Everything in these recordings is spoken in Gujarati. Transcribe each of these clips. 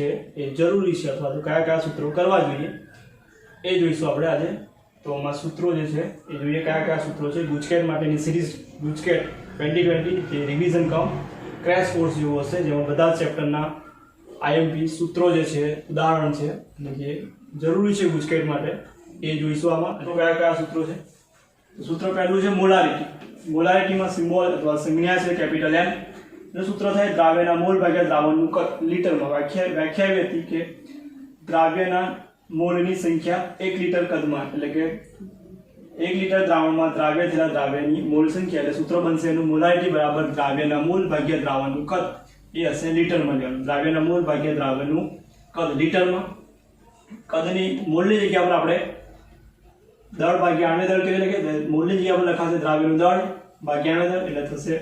છે એ જરૂરી છે અથવા તો કયા કયા સૂત્રો કરવા જોઈએ એ જોઈશું આપણે આજે। તો આમાં સૂત્રો જે છે એ જોઈએ કયા કયા સૂત્રો છે। ગુજકેટ માટેની સિરીઝ ગુજકેટ 2020 જે રિવિઝન કમ ક્રેશ કોર્સ જેવો હશે, જેમાં બધા ચેપ્ટરના આઈએમપી સૂત્રો જે છે, ઉદાહરણ છે અને જે જરૂરી છે ગુજકેટ માટે એ જોઈશું આમાં। તો કયા કયા સૂત્રો છે? તો સૂત્ર પહેલું છે મોલારિટી। મોલારિટીમાં સિમ્બોલ અથવા સંજ્ઞા છે કેપિટલ M। એનું સૂત્ર થાય દ્રાવ્યના મોલ ભાગ્યા દ્રાવણનું કદ લીટરમાં। વ્યાખ્યા એવી હતી કે દ્રાવ્યના મોલની સંખ્યા 1 લીટર કદમાં, એટલે કે 1 લીટર દ્રાવણમાં દ્રાવ્ય થયેલા દ્રાવ્યની મોલ સંખ્યા, એટલે સૂત્ર બનશે એનું મોલારિટી બરાબર દ્રાવ્યના મોલ ભાગ્યા દ્રાવણનું કદ, એ હશે લીટરમાં લેવાનું। દ્રાવ્યના મોલ ભાગ્યા દ્રાવણનું કદ લીટરમાં। કદની મોલની જગ્યા પર આપણે દળ ભાગ્યા આણ્ય દળ કરી લખીએ, મોલની જગ્યા પર લખાશે દ્રાવ્યનું દળ ભાગ્યા આણ્ય દળ, એટલે થશે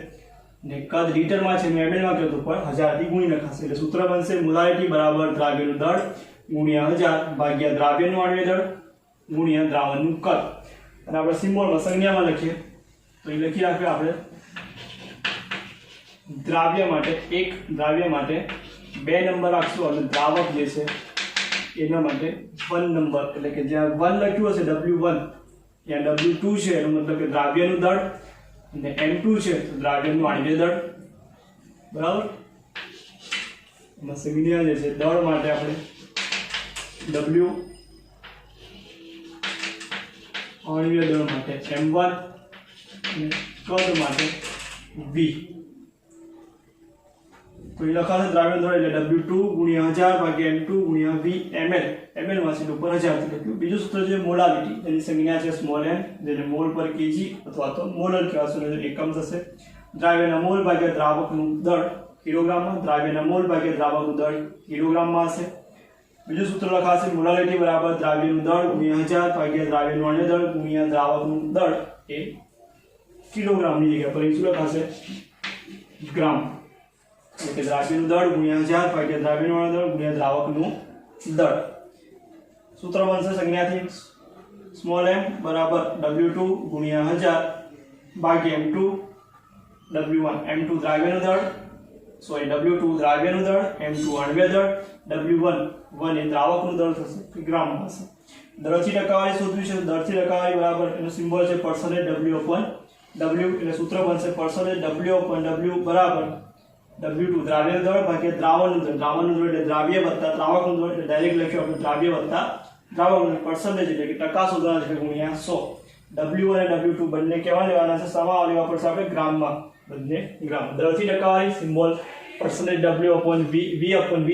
ને કદ લીટરમાં છે મેં ml માં કર્યું તો પણ 1000 થી ગુણી લખાશે, એટલે સૂત્ર બનશે મોલારિટી બરાબર દ્રાવ્યનું દળ ગુણ્યા 1000 ભાગ્યા દ્રાવ્યનું આણ્ય દળ ગુણ્યા દ્રાવણનું કદ। અને આપણે સિમ્બોલમાં સંજ્ઞામાં લખીએ તો એ લખી રાખીએ આપણે દ્રાવ્ય માટે 2 નંબર રાખશું અને દ્રાવક જે છે એના માટે 1 નંબર, એટલે કે જ્યાં 1 લખ્યું હશે W1 ત્યાં W2 છે, એનો મતલબ કે દ્રાવ્યનું દળ, અને M2 છે તો દ્રાવ્યનું આણ્ય દળ, બરાબર। એમાં સંજ્ઞા જે છે દળ માટે આપણે W, આણ્ય દળ માટે M1 અને કદ માટે V। તો એ લખાશે દ્રાવ્યનું દળ એટલે W2 ગુણ્યા 1000 ભાગ્યા M2 ગુણ્યા V ml, ml માં છે ઉપર 1000 થી લખ્યું। બીજું સૂત્ર છે મોલારિટી, એની સંજ્ઞા છે સ્મોલ m, જેને મોલ પર kg અથવા તો મોલર કહેવાશે, એકમ થશે। દ્રાવ્યના મોલ ભાગ્યા દ્રાવકનું દળ કિલોગ્રામમાં, દ્રાવ્યના મોલ ભાગ્યા દ્રાવકનું દળ કિલોગ્રામમાં હશે। બીજું સૂત્ર લખાશે મોલારિટી બરાબર દ્રાવ્યનું દળ ગુણ્યા 1000 ભાગ્યા દ્રાવ્યનું આણ્ય દળ ગુણ્યા દ્રાવકનું દળ, એ કિલોગ્રામની જગ્યા પર શું લખાશે ગ્રામ, એટલે કે દ્રાવ્યનું દળ ગુણ્યા 1000 ભાગ્યા દ્રાવ્યનું આણ્ય દળ ગુણ્યા દ્રાવકનું દળ। સૂત્ર બનશે સંજ્ઞાથી સ્મોલ m બરાબર W2 ગુણ્યા 1000 ભાગ્યા M2 W1, M2 દ્રાવ્યનું દળ, W2 દ્રાવ્યનું દળ, M2 આણ્ય દળ, W1 એ દ્રાવકનું દળ થશે ગ્રામમાં હશે। દળથી ટકાવારી શોધવી છે, દળથી ટકાવારી બરાબર એનો સિમ્બોલ છે %W/W, એટલે સૂત્ર બનશે %W/W બરાબર W2 દ્રાવ્યનું દળ ભાગ્યા દ્રાવણનું દળ, દ્રાવણનું દળ એટલે દ્રાવ્ય વત્તા દ્રાવકનું દળ, એટલે ડાયરેક્ટ લખ્યું આપણે દ્રાવ્ય વત્તા દ્રાવકનું પર્સન્ટેજ, એટલે કે ટકા શોધવાના છે ગુણ્યા 100। W અને W2 બંને કેવા લેવાના છે? સમાવા લેવા પડશે આપણે ગ્રામમાં, બંને ગ્રામ। દળથી ટકાવારી સિમ્બોલ %W/V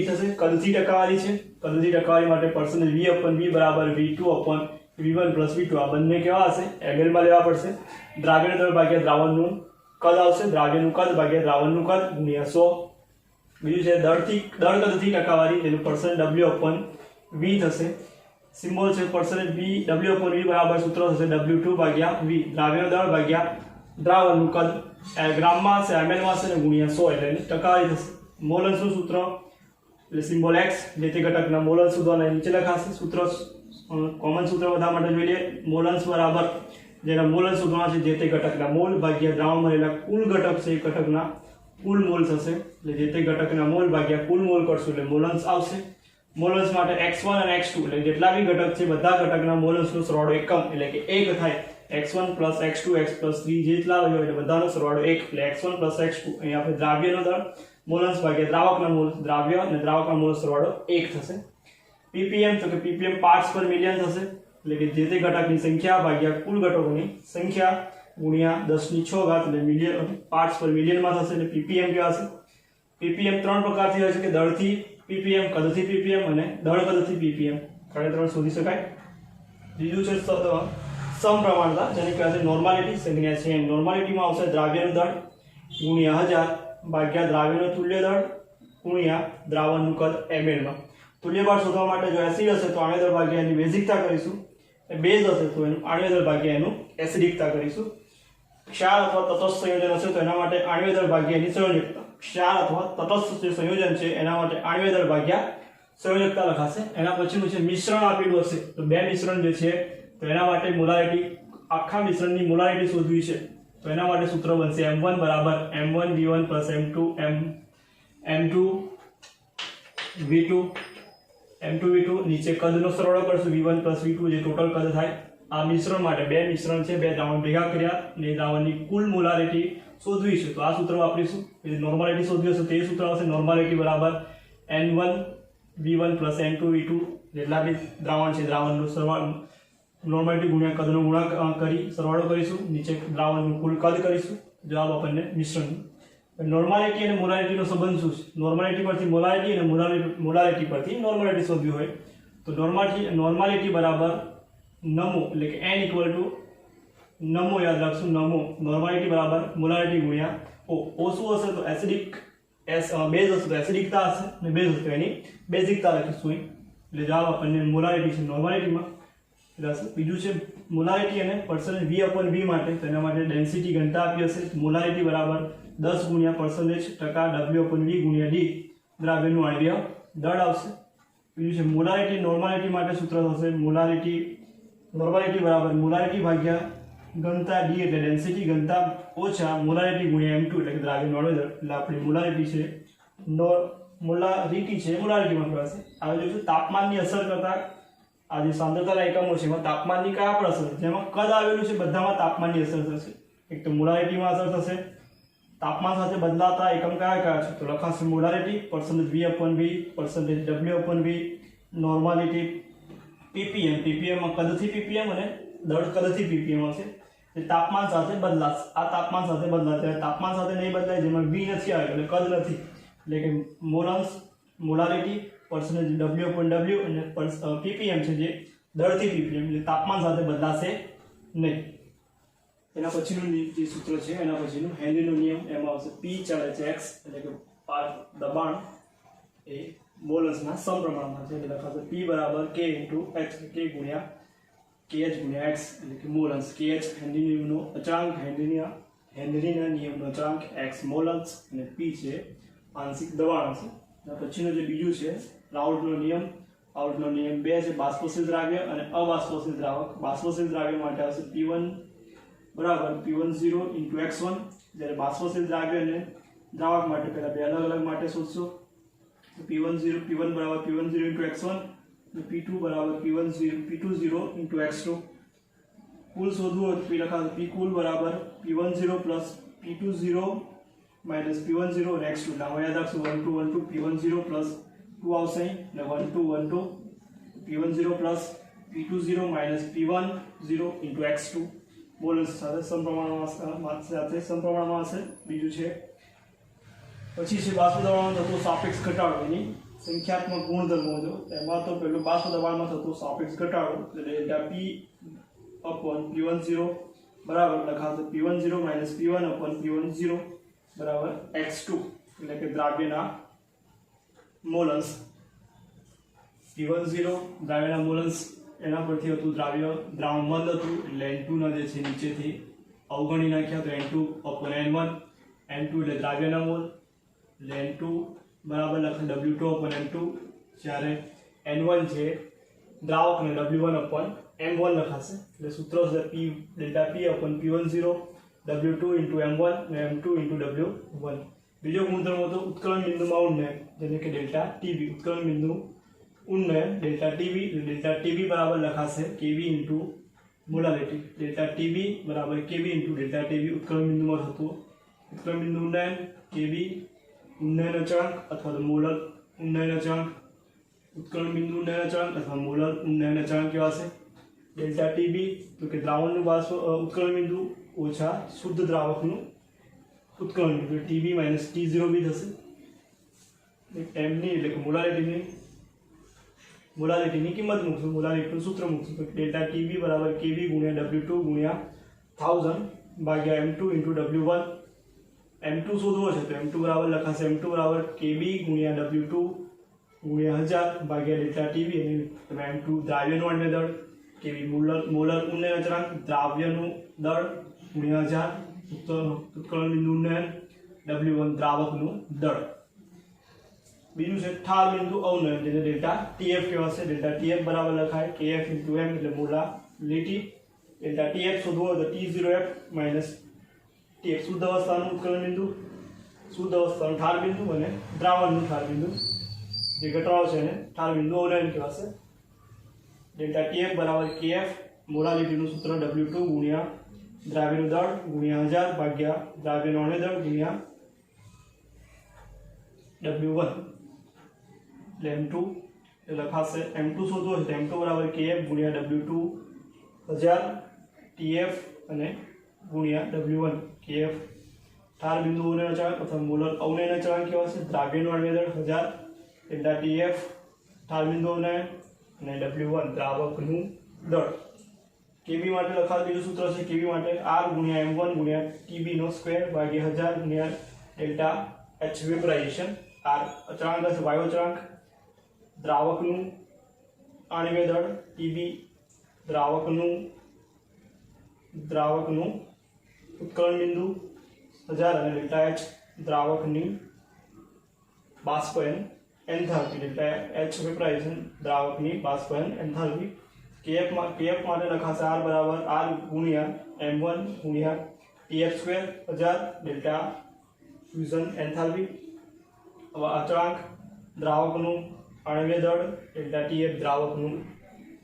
થશે। કદથી ટકાવારી છે, કદથી ટકાવારી માટે %V/V બરાબર V2/V1 + V2, આ બંને કેવા હશે? ml માં લેવા પડશે। દ્રાવ્યનું દળ ભાગ્યા દ્રાવણનું કદ આવશે, દ્રાવ્યનું કદ ભાગ્યા દ્રાવણનું કદ ગુણ્યા 100। બીજું છે દળ કદથી ટકાવારી, જેનું %W/V થશે। સિમ્બોલ છે %W/V બરાબર સૂત્ર થશે W2/V, દ્રાવ્યનું દળ ભાગ્યા દ્રાવણનું કદ ગ્રામમાં હશે, ml માં હશે ને ગુણ્યા 100, એટલે એની ટકાવારી થશે। મોલન્સનું સૂત્ર એટલે સિમ્બોલ x, જે તે ઘટકના મોલન્સ શોધવાના નીચે લખાશે। સૂત્ર કોમન સૂત્ર બધા માટે જોઈ લઈએ। મોલન્સ બરાબર જેના મોલન્સ શોધવાના છે, જે તે ઘટકના મોલ ભાગ્યા દ્રાવણમાં રહેલા કુલ ઘટક છે એ ઘટકના કુલ મોલ થશે, એટલે જે તે ઘટકના મોલ ભાગ્યા કુલ મોલ કરશું એટલે મોલન્સ આવશે। મોલન્સ માટે x1 અને x2 એટલે જેટલા બી ઘટક છે બધા ઘટકના મોલન્સનો સરવાળો એકમ, એટલે કે 1 થાય। x1 + x2 x + 3 જેટલા હોય એટલે બધાનો સરવાળો 1, એટલે x1 + x2, અહીં આપણે દ્રાવ્યનો દળ મોલન્સ ભાગ્યા દ્રાવકના મોલ, દ્રાવ્ય અને દ્રાવકના મોલ સરવાળો 1 થશે। ppm તો કે ppm પાર્ટ્સ પર મિલિયન થશે, એટલે કે જે તે ઘટકની સંખ્યા ભાગ્યા કુલ ઘટકોની સંખ્યા ગુણ્યા 10⁶, એટલે મિલિયન પાર્ટ્સ પર મિલિયનમાં થશે, એટલે ppm કેવા હશે? ppm 3 પ્રકારથી હોય છે, કે દળથી ppm, કદથી ppm અને દળ કદથી ppm, ત્રણે શોધી શકાય। બીજું છે સમપ્રમાણતા, જેને કહેવાય છે નોર્માલિટી, સંજ્ઞા છે નોર્માલિટીમાં આવશે દ્રાવ્યનું દળ ગુણ્યા 1000 ભાગ્યા દ્રાવ્યનું તુલ્ય દળ ગુણ્યા દ્રાવણનું કદ ml માં। તુલ્ય બળ શોધવા માટે જો એસિડ હશે તો આણ્ય દળ ભાગ્યા એની બેઝિકતા કરીશું, બેઝ હશે તો એનું આણ્ય દળ ભાગ્યા એનું એસિડિકતા કરીશું। ક્ષાર અથવા તટસ્થ સંયોજન હશે તો એના માટે આણ્ય દળ ભાગ્યા એની સંયોજકતા, ક્ષાર અથવા તટસ્થ જે સંયોજન છે એના માટે આણ્ય દળ ભાગ્યા સંયોજકતા લખાશે। એના પછીનું છે મિશ્રણ આપેલું હશે તો બે મિશ્રણ જે છે તો એના માટે મોલારિટી, આખા મિશ્રણની મોલારિટી શોધવી છે તો એના માટે સૂત્ર બનશે m1 બરાબર m1v1 + m2 m2 V2 M2 V2 નીચે કદનો સરવાળો કરશું V1 V2 જે ટોટલ કદ થાય। આ મિશ્રણ માટે બે મિશ્રણ છે, બે દ્રાવણ ભેગા કર્યા ને દ્રાવણની કુલ મોલારિટી શોધવી છે। તો આ સૂત્ર વાપરીશું। એટલે નોર્માલિટી શોધવી હશે તો એ સૂત્ર આવશે નોર્માલિટી બરાબર N1 V1 N2 V2 જેટલા બી દ્રાવણ છે દ્રાવણનો સરવાળો નોર્માલિટી ગુણ્યા કદનો ગુણાકાર કરી સરવાળો કરીશું। નીચે દ્રાવણનું કુલ કદ કરીશું। જવાબ આપણને મિશ્રણ। નોર્માલિટી અને મોલારિટીનો સંબંધ શું છે? નોર્માલિટી પરથી મોલારિટી અને મોલારિટી પરથી નોર્માલિટી શોધવી હોય તો નોર્માલિટી બરાબર નમો એટલે કે n ઇક્વલ ટુ નમો યાદ રાખશું નમો નોર્માલિટી બરાબર મોલારિટી ગુણ્યા O શું હશે તો એસિડિક બેઝ હશે તો એસિડિકતા હશે અને બેઝ હશે તો એની બેઝિકતા લખીશું। એટલે જવાબ આપણને મોલારિટી છે નોર્માલિટીમાં રહેશે। બીજું છે મોલારિટી અને પર્સન્ટેજ V/V માટે તેના માટે ડેન્સિટી ઘનતા આપી હશે। મોલારિટી બરાબર 10 ગુણ્યા પર્સન્ટેજ ટકા W/V ગુણ્યા D દ્રાવ્યનું આણ્વીય દળ આવશે। બીજું છે મોલારિટી નોર્માલિટી માટે સૂત્ર થશે નોર્માલિટી બરાબર મોલારિટી ભાગ્યા ઘનતા D એટલે ડેન્સિટી ઘનતા ઓછા મોલારિટી ગુણ્યા M2 એટલે કે દ્રાવ્યનું આણ્વીય દળ। એટલે આપણી મોલારિટી છે મોલારિટીમાં કહેવાશે। હવે જોઈશું તાપમાનની અસર કરતા આ જે સાંદ્રતાના એકમો છે એમાં તાપમાનની કયા પર અસર છે? જેમાં કદ આવેલું છે બધામાં તાપમાનની અસર થશે। એક તો મોલારિટીમાં અસર થશે। તાપમાન સાથે બદલાતા એકમ કયા કયા છે? તો લખાશે molarity percentage V/V percentage W/V normality ppm માં કદથી ppm અને દળ કદથી ppm હશે। એ તાપમાન સાથે બદલાશે। આ તાપમાન સાથે બદલાશે તાપમાન સાથે નહીં બદલાય જેમાં V નથી આવે એટલે કદ નથી એટલે કે મોલારિટી પર્સન્ટેજ W/W અને ppm છે જે દળથી ppm એટલે તાપમાન સાથે બદલાશે નહીં। એના પછીનું જે સૂત્ર છે એના પછીનું હેનરીનો નિયમ એમાં આવશે P ચાલે છે x એટલે કે દબાણ એ મોલસના સમપ્રમાણમાં છે। એટલે લખાશે P બરાબર K * x K ગુણ્યા KH ગુણ્યા x એટલે કે મોલસ KH હેનરી નિયમનો અચળાંક હેનરીના નિયમનો અચળાંક x મોલસ અને P છે આંશિક દબાણ હશે। પછીનું જે બીજું છે રાઉલ્ટનો નિયમ 2 છે બાષ્પશીલ દ્રાવ્ય અને અબાષ્પશીલ દ્રાવક। બાષ્પશીલ દ્રાવ્ય માટે આવશે P1 બરાબર P10 * x1 જ્યારે બાષ્પશીલ દ્રાવ્ય અને દ્રાવક માટે પહેલા બે અલગ માટે શોધશો। P1 બરાબર P10 * x1 અને P2 બરાબર P20 * x2 કુલ શોધવું હોય તો P લખાશે P કુલ બરાબર P10 + P20 - P10 અને x2 એટલે હવે યાદ રાખશું 1 2 1 2 P10 + 2 આવશે અને 1 2 1 2 P10 + P20 - P10 * x2 મોલસ સાથે સમપ્રમાણમાં હશે। બીજું છે પછી છે બાષ્પ દબાણમાં થતો સાપેક્ષ ઘટાડો એની સંખ્યાત્મક ગુણધર્મો જો એમાં તો પેલું બાષ્પ દબાણમાં થતો સાપેક્ષ ઘટાડો એટલે ડેલ્ટા P/P10 બરાબર લખાશે P10 - P1/P10 બરાબર x2 એટલે કે દ્રાવ્યના મોલસ P10 દ્રાવ્યના મોલસ એના પરથી હતું દ્રાવણ મંદ હતું એટલે N2 ના જે છે નીચેથી અવગણી નાખ્યા તો N2/N1 N2 એટલે દ્રાવ્યના મોલ એટલે N2 બરાબર લખે W2/M2 જ્યારે N1 છે દ્રાવક ને W1/M1 લખાશે। એટલે સૂત્ર છે P delta P/P10 W2 * M1 અને M2 * W1। બીજો ગુણધર્મ હતો ઉત્કલન બિંદુમાં ઉન્નયન જેને કે ડેલ્ટા TB ઉત્કલન બિંદુ ઉન્નયન ડેલ્ટા TB બરાબર લખાશે KB * મોલારિટી ડેલ્ટા TB બરાબર KB * ડેલ્ટા TB ઉત્કલન બિંદુમાં થતું ઉત્કલન બિંદુ ઉન્નયન KB ઉન્નયન અચળાંક અથવા તો મોલર ઉન્નયન અચળાંક ઉત્કલન બિંદુ ઉન્નયન અચળાંક અથવા મોલર ઉન્નયન અચળાંક કહેવાશે। ડેલ્ટા TB તો કે દ્રાવણનું ઉત્કલન બિંદુ ઓછા શુદ્ધ દ્રાવકનું ઉત્કલન બિંદુ TB - T0 બી થશે। m ની એટલે કે મોલારિટીની કિંમત મૂકશું મોલારિટીનું સૂત્ર મૂકશું તો ડેલ્ટા TB બરાબર KB ગુણ્યા W2 ગુણ્યા 1000 ભાગ્યા M2 * W1 M2 શોધવો છે તો M2 બરાબર લખાશે M2 બરાબર KB ગુણ્યા W2 ગુણ્યા 1000 ભાગ્યા ડેલ્ટા TB અને M2 દ્રાવ્યનું આણ્વીય દળ KB મોલર ઉન્નયન અચળાંક દ્રાવ્યનું દળ ગુણ્યા 1000 ઉત્કલન બિંદુ ઉન્નયન W1 દ્રાવકનું દળ। બીજું છે ઠાર બિંદુ અવનયન જેને ડેલ્ટા TF કહેવાશે। ડેલ્ટા TF બરાબર લખાય KF * m એટલે મોલારિટી ડેલ્ટા TF શોધવો હોય તો T0F - TF શુદ્ધ અવસ્થાનું ઉત્કલન બિંદુ શુદ્ધ અવસ્થાનું ઠાર બિંદુ અને દ્રાવણનું ઠાર બિંદુ જે ઘટાડો છે એને ઠાર બિંદુ અવનયન કહેવાશે. ડેલ્ટા TF બરાબર KF મોલાલિટીનું સૂત્ર W2 ગુણ્યા દ્રાવ્યનું દળ ગુણ્યા 1000 ભાગ્યા દ્રાવ્યનું અણ્ય દળ ગુણ્યા W1 એટલે M2 એ લખાશે. M2 શોધવો છે તો M2 બરાબર KF ગુણ્યા W2 1000 TF અને ગુણ્યા W1 KF ઠાર બિંદુ અવનયન અચળાંક અથવા મોલર અવનયન અચળાંક કહેવાશે. દ્રાવ્યનું અણ્ય દળ 1000 ડેલ્ટા TF ઠાર બિંદુ અવનયન અને W1 દ્રાવકનું દળ. KB માટે લખાયેલું બીજું સૂત્ર છે KB માટે R ગુણ્યા M1 ગુણ્યા TB નો સ્ક્વેર ભાગ્યા 1000 ગુણ્યા ડેલ્ટા H વેપરાઇઝેશન. R અચળાંક છે વાયુ અચળાંક, દ્રાવકનું આણ્વિય દળ TB દ્રાવકનું ઉત્કલન બિંદુ 1000 અને ડેલ્ટા H દ્રાવકની બાષ્પીભવન એન્થાલ્પી ડેલ્ટા H વેપરાઇઝેશન દ્રાવકની બાષ્પીભવન એન્થાલ્પી. KF માટે લખાશે R બરાબર R ગુણ્યા M1 ગુણ્યા TF square 1000 delta fusion enthalpy. અચળાંક દ્રાવકનું આણ્વિય દળ ડેલ્ટા TF દ્રાવકનું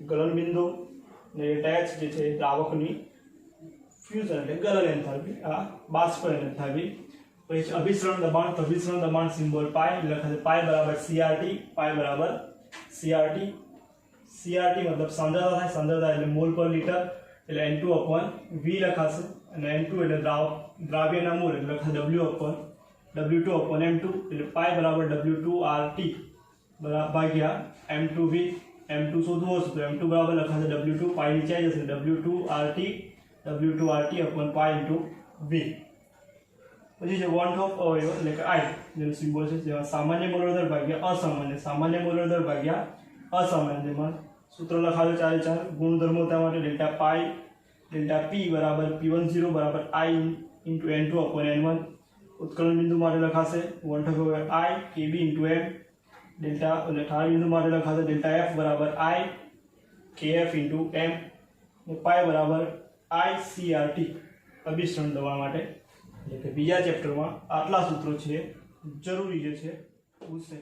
ગલન બિંદુ અને ડેલ્ટા H જે છે દ્રાવકની ફ્યુઝન એટલે ગલન એન્થાલ્પી આ બાષ્પીભવન એન્થાલ્પી. પછી અભિસરણ દબાણ તો અભિસરણ દબાણ સિમ્બોલ પાઈ લખાશે પાઈ બરાબર CRT પાઈ બરાબર CRT મતલબ સાંદ્રતા થાય સાંદ્રતા એટલે મોલ પર લીટર એટલે N2/V લખાશે અને N2 એટલે દ્રાવ્યના મોલ એટલે લખાશે W2/M2 એટલે પાઈ બરાબર W2RT ભાગ્યા M2V. M2 શોધવો હશે તો M2 બરાબર લખાશે W2 પાઈ નીચે આવી જશે W2RT/પાઈ × V. પછી છે વોન્ટ ઓફ અવયવ એટલે કે I જેનો સિમ્બોલ છે જેમાં સામાન્ય મોલર દર ભાગ્યા સામાન્ય મોલર દર ભાગ્યા અસામાન્ય. જેમાં સૂત્ર લખાશે 4 ગુણધર્મો માટે ડેલ્ટા P બરાબર P10 બરાબર I × N2/N1. ઉત્કલન બિંદુ માટે લખાશે વોન્ટ ઓફ અવયવ I KB × M. ડેલ્ટા એટલે ઠાર બિંદુ માટે લખાશે ડેલ્ટા F બરાબર I KF × M અને પાઈ બરાબર ICRT. અભિસરણ દબાણ માટે એટલે કે બીજા ચેપ્ટરમાં આટલા સૂત્રો છે જરૂરી જે છે પૂછશે.